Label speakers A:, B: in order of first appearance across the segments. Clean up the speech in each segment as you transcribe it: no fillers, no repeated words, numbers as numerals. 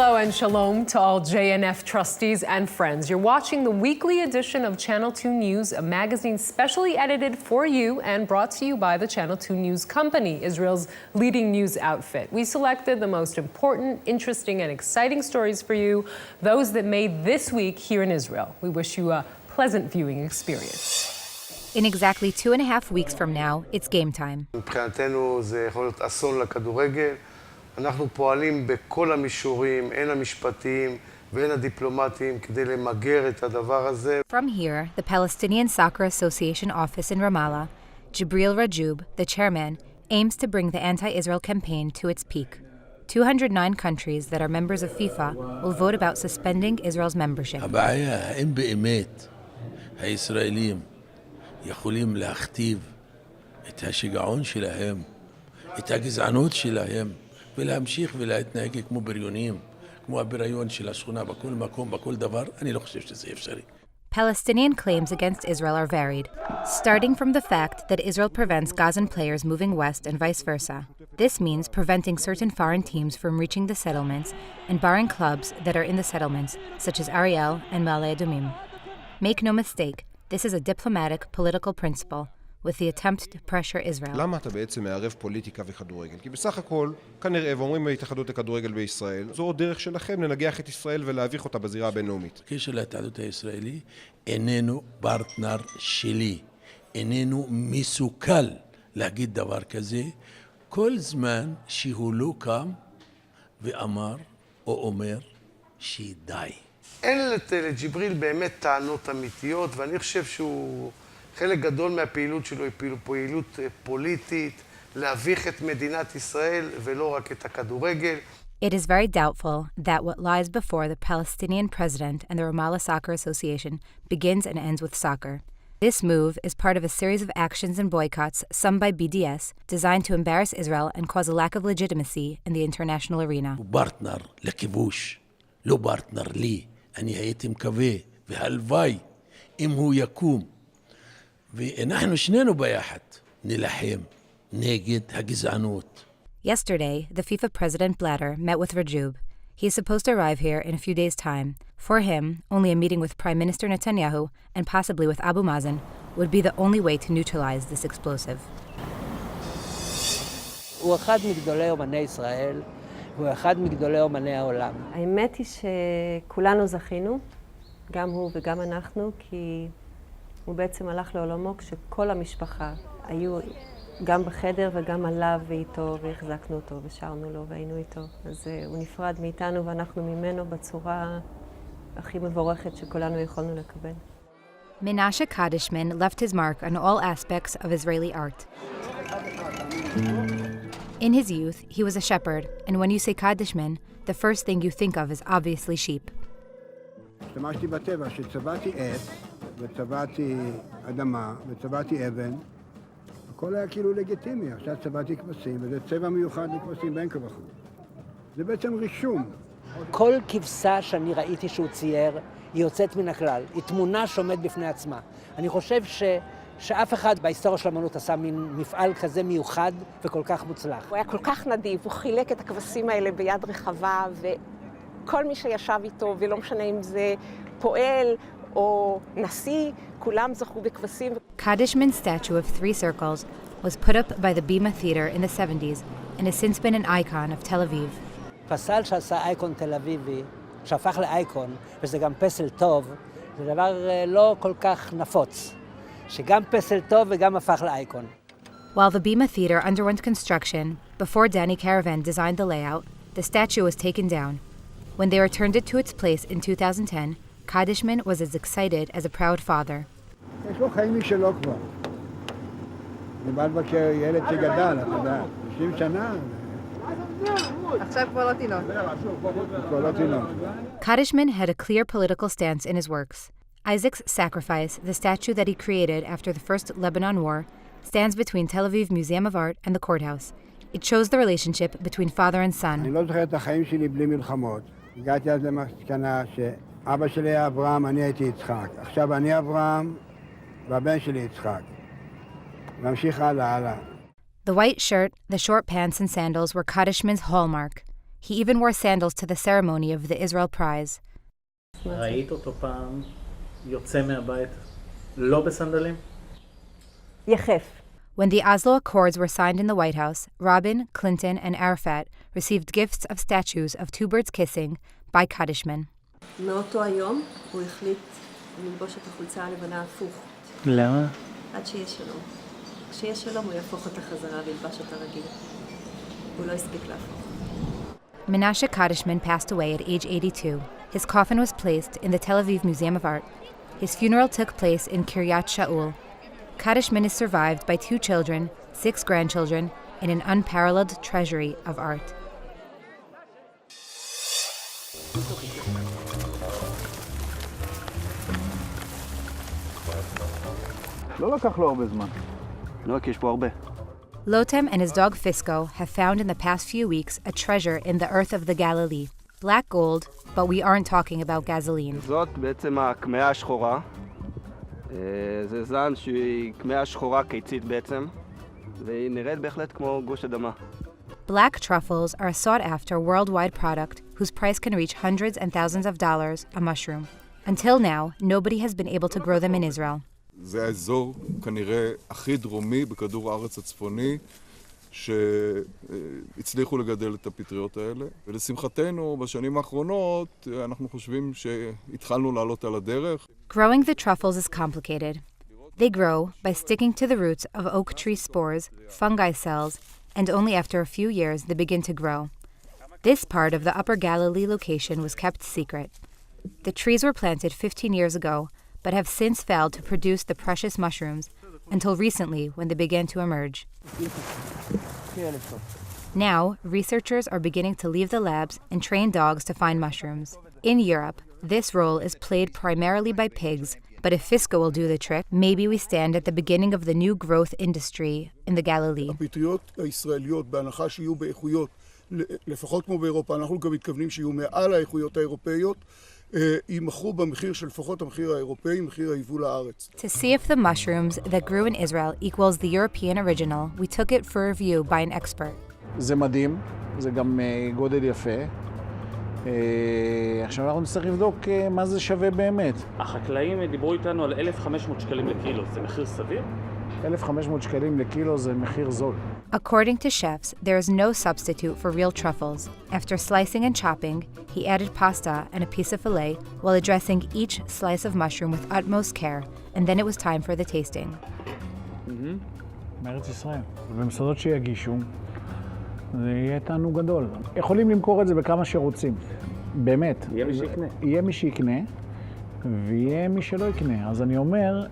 A: Hello and shalom to all JNF trustees and friends. You're watching the weekly edition of Channel 2 News, a magazine specially edited for you and brought to you by the Channel 2 News Company, Israel's leading news outfit. We selected the most important, interesting, and exciting stories for you, those that made this week here in Israel. We wish you a pleasant viewing experience.
B: In exactly 2.5 weeks from now, it's game time.
C: מבחינתנו זה יכול להיות אסון לכדורגל. אנחנו פועלים בכל המישורים, הן המשפטיים והן הדיפלומטיים, כדי למגר את הדבר הזה.
B: From here, the Palestinian Soccer Association office in Ramallah, Jibril Rajub, the chairman, aims to bring the anti-Israel campaign to its peak. 209 countries that are members of FIFA will vote about suspending Israel's membership.
D: הבעיה, האם באמת הישראלים יכולים להכתיב את השיגעון שלהם, את הגזענות שלהם, ולהמשיך ולהתנהג כמו בריונים, כמו הבריון של השכונה בכל מקום, בכל דבר, אני לא חושב שזה אפשרי.
B: Palestinian claims against Israel are varied, starting from the fact that Israel prevents Gazan players moving west and vice versa. This means preventing certain foreign teams from reaching the settlements and barring clubs that are in the settlements, such as Ariel and Ma'ale Adumim. Make no mistake, this is a diplomatic, political principle, with the attempt to pressure Israel.
E: למה אתה בעצם מערב פוליטיקה וכדורגל? כי בסך הכל, כנראה, ואומרים בהתאחדות לכדורגל בישראל, זו עוד דרך שלכם לנגח את ישראל ולהביך אותה בזירה הבינלאומית.
D: קשר להתאחדות הישראלי איננו פרטנר שלי, איננו מסוגל להגיד דבר כזה, כל זמן שהוא לא קם ואמר או אומר שדי.
C: אין לג'יבריל באמת טענות אמיתיות, ואני חושב שהוא חלק גדול מהפעילות שלו היא פעילות פוליטית, להביך את מדינת ישראל ולא רק את הכדורגל.
B: It is very doubtful that what lies before the Palestinian president and the Ramallah Soccer Association begins and ends with soccer. This move is part of a series of actions and boycotts, some by BDS, designed to embarrass Israel and cause a lack of legitimacy in the international arena.
D: הוא פרטנר לכיבוש, לא פרטנר לי. אני הייתי מקווה והלוואי אם הוא יקום. ואנחנו שנינו ביחד נלחם נגד הגזענות.
B: Yesterday, the FIFA president Blatter met with Rajub. He is supposed to arrive here in a few days' time. For him, only a meeting with Prime Minister Netanyahu and possibly with Abu Mazen would be the only way to neutralize this explosive.
F: הוא אחד מגדולי אומני ישראל, הוא אחד מגדולי אומני העולם.
G: האמת היא שכולנו זכינו, גם הוא וגם אנחנו, כי הוא בעצם הלך לעולמו כשכל המשפחה היו גם בחדר וגם עליו ואיתו, והחזקנו אותו ושרנו לו והיינו איתו. אז הוא נפרד מאיתנו ואנחנו ממנו בצורה הכי מבורכת שכולנו יכולנו לקבל.
B: Menashe Kadishman left his mark on all aspects of Israeli art. In his youth, he was a shepherd, and when you say Kadishman, the first thing you think of is obviously sheep.
H: השתמשתי בטבע שצבעתי עץ, וצבעתי אדמה, וצבעתי אבן. הכל היה כאילו לגיטימי. עכשיו צבעתי כבשים, וזה צבע מיוחד לכבשים בין כה וכה. זה בעצם רישום.
F: כל כבשה שאני ראיתי שהוא צייר, היא יוצאת מן הכלל. היא תמונה שעומד בפני עצמה. אני חושב שאף אחד בהיסטוריה של האמנות עשה מין מפעל כזה מיוחד וכל כך מוצלח.
I: הוא היה כל כך נדיב, הוא חילק את הכבשים האלה ביד רחבה, וכל מי שישב איתו, ולא משנה אם זה פועל או נשיא, כולם זכו בכבשים.
B: Kadishman's statue of 3 circles was put up by the Bima Theater in the 70s and has since been an icon of Tel Aviv.
F: פסל שעשה אייקון תל אביבי, שהפך לאייקון, וזה גם פסל טוב, זה דבר לא כל כך נפוץ. שגם פסל טוב וגם הפך לאייקון.
B: While the Bima Theater underwent construction, before Danny Caravan designed the layout, the statue was taken down. When they returned it to its place in 2010, Kadishman was as excited as a proud father.
H: יש לו חיים משלו כבר. אני בא לבקר ילד שגדל, אתה יודע, 90 שנה.
J: עכשיו כבר לא תינוק.
H: כבר לא תינוק.
B: Kadishman had a clear political stance in his works. Isaac's sacrifice, the statue that he created after the First Lebanon War, stands between Tel Aviv Museum of Art and the courthouse. It shows the relationship between father and son.
H: אני לא זוכר את החיים שלי בלי מלחמות. הגעתי אז למסקנה שאבא שלי היה אברהם, אני הייתי יצחק. עכשיו אני אברהם והבן שלי יצחק. נמשיך הלאה.
B: The white shirt, the short pants and sandals were Kadishman's hallmark. He even wore sandals to the ceremony of the Israel Prize.
K: ראית אותו פעם יוצא מהבית לא בסנדלים?
G: יחף.
B: When the Oslo Accords were signed in the White House, Rabin, Clinton, and Arafat received gifts of statues of two birds kissing by Kadishman.
G: מאותו היום הוא החליט ללבוש את החולצה הלבנה הפוך.
K: למה?
G: עד שיש שלום. כשיש שלום הוא יהפוך אותה חזרה וילבש אותה רגיל. הוא לא הספיק להפוך.
B: Menashe Kadishman passed away at age 82. His coffin was placed in the Tel Aviv Museum of Art. His funeral took place in Kiryat Shaul. Kadishman is survived by 2 children, 6 grandchildren, and an unparalleled treasury of art.
L: לא לקח לו הרבה זמן. לא, כי יש פה הרבה.
B: Lotem and his dog Fisco have found in the past few weeks a treasure in the earth of the Galilee. Black gold, but we aren't talking about gasoline.
L: זאת בעצם הקמעה השחורה. זה זן שהיא קמעה שחורה קיצית בעצם, והיא נראית בהחלט כמו גוש אדמה.
B: Black truffles are a sought-after worldwide product whose price can reach hundreds and thousands of dollars a mushroom. Until now, nobody has been able to grow them in Israel.
M: זה האזור כנראה הכי דרומי בכדור הארץ הצפוני שהצליחו לגדל את הפטריות האלה. ולשמחתנו, בשנים האחרונות אנחנו חושבים שהתחלנו לעלות על הדרך.
B: Growing the truffles is complicated. They grow by sticking to the roots of oak tree spores, fungi cells, and only after a few years they begin to grow. This part of the Upper Galilee location was kept secret. The trees were planted 15 years ago, but have since failed to produce the precious mushrooms until recently when they began to emerge. Now, researchers are beginning to leave the labs and train dogs to find mushrooms. In Europe, this role is played primarily by pigs, but if Fisco will do the trick, maybe we stand at the beginning of the new growth industry in the Galilee.
N: הפטריות הישראליות, בהנחה שיהיו באיכויות, לפחות כמו באירופה, אנחנו גם מתכוונים שיהיו מעל האיכויות האירופאיות, יימכרו במחיר של לפחות המחיר האירופאי, מחיר היבול הארץ.
B: To see if the mushrooms that grew in Israel equals the European original, we took it for review by an expert.
O: זה מדהים, זה גם גודל יפה. עכשיו אנחנו נצטרך לבדוק מה זה שווה באמת.
K: החקלאים דיברו איתנו על 1,500 שקלים לקילו, זה מחיר סביר?
O: 1,500 שקלים לקילו זה מחיר זול.
B: According to chefs, there is no substitute for real truffles. After slicing and chopping, he added pasta and a piece of filet while addressing each slice of mushroom with utmost care, and then it was time for the tasting.
O: מארץ ישראל. ובמסעדות שיגישו, זה יהיה תענוג גדול. יכולים למכור את זה בכמה שרוצים. באמת.
K: יהיה מי שיקנה.
O: יהיה מי שיקנה, ויהיה מי שלא יקנה. אז אני אומר,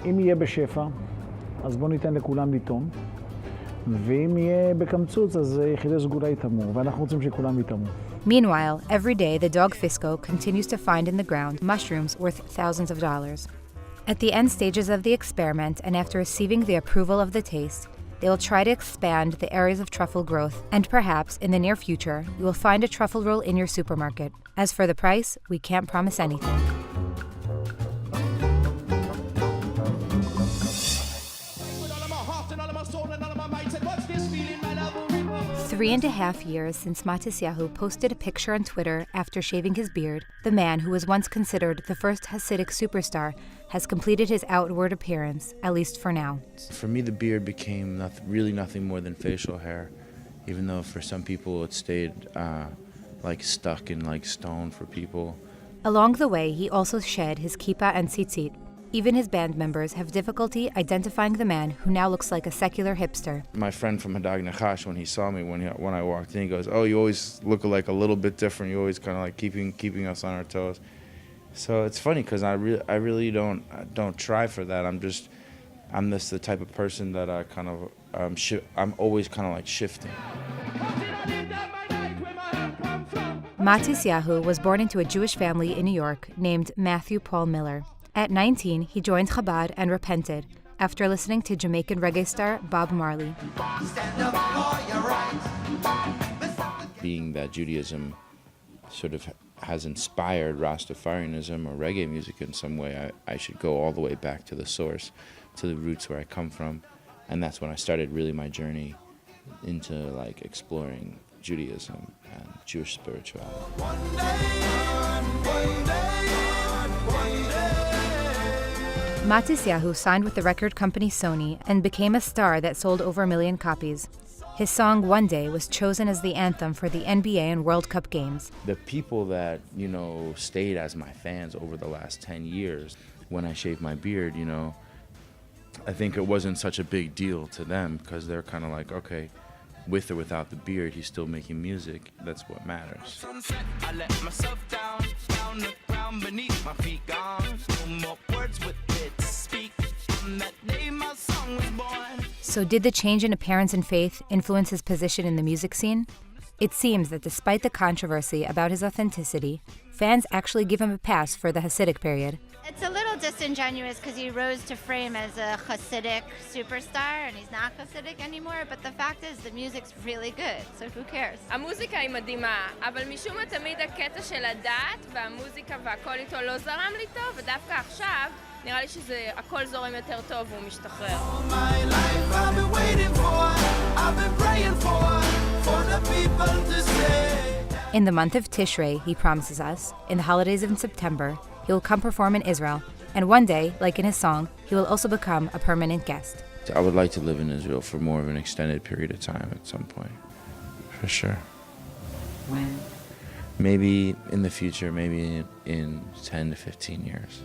O: אם יהיה בשפע, אז בוא ניתן לכולם לטעום, ואם יהיה בקמצוץ, אז יחידי סגולה יטעמו, ואנחנו רוצים שכולם יטעמו.
B: Meanwhile, every day the dog Fisco continues to find in the ground mushrooms worth thousands of dollars. At the end stages of the experiment, and after receiving the approval of the taste, they will try to expand the areas of truffle growth, and perhaps, in the near future, you will find a truffle roll in your supermarket. As for the price, we can't promise anything. Three and a half years since Matisyahu posted a picture on Twitter after shaving his beard, the man who was once considered the first Hasidic superstar has completed his outward appearance, at least for now.
P: For me, the beard became really nothing more than facial hair, even though for some people it stayed stuck in stone for people.
B: Along the way, he also shed his kippah and tzitzit. Even his band members have difficulty identifying the man who now looks like a secular hipster.
P: My friend from Hadag Nachash, when he saw me when I walked in, he goes, "Oh, you always look like a little bit different. You always kind of keeping us on our toes." So it's funny because I really don't try for that. I'm just the type of person that I kind of I'm always kind of shifting.
B: Matisyahu was born into a Jewish family in New York named Matthew Paul Miller. At 19, he joined Chabad and repented after listening to Jamaican reggae star Bob Marley.
P: Being that Judaism sort of has inspired Rastafarianism or reggae music in some way, I should go all the way back to the source, to the roots where I come from. And that's when I started really my journey into exploring Judaism and Jewish spirituality.
B: Matisyahu signed with the record company Sony and became a star that sold over 1 million copies. His song One Day was chosen as the anthem for the NBA and World Cup games.
P: The people that, stayed as my fans over the last 10 years, when I shaved my beard, I think it wasn't such a big deal to them because they're kind of like, okay, with or without the beard, he's still making music. That's what matters.
Q: I let myself down the ground beneath my feet gone. No more words with it to speak. On that day my song was born.
B: So did the change in appearance and faith influence his position in the music scene? It seems that despite the controversy about his authenticity, fans actually give him a pass for the Hasidic period.
R: It's a little disingenuous because he rose to fame as a Hasidic superstar and he's not Hasidic anymore, but the fact is the music's really good, so who cares?
S: המוזיקה היא מדהימה, אבל משום מה תמיד הקטע של הדת והמוזיקה והכל איתו לא זרם לי טוב, ודווקא עכשיו נראה לי שזה הכל זורם יותר טוב והוא משתחרר.
B: In the month of Tishrei, he promises us, in the holidays in September, he will come perform in Israel, and one day, like in his song, he will also become a permanent guest.
P: I would like to live in Israel for more of an extended period of time at some point, for sure.
B: When?
P: Maybe in the future, maybe in 10 to 15 years.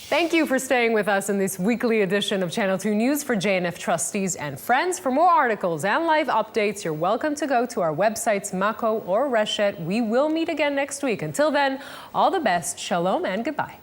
A: Thank you for staying with us in this weekly edition of Channel 2 News for JNF trustees and friends. For more articles and live updates, you're welcome to go to our websites, Mako or Reshet. We will meet again next week. Until then, all the best, shalom and goodbye.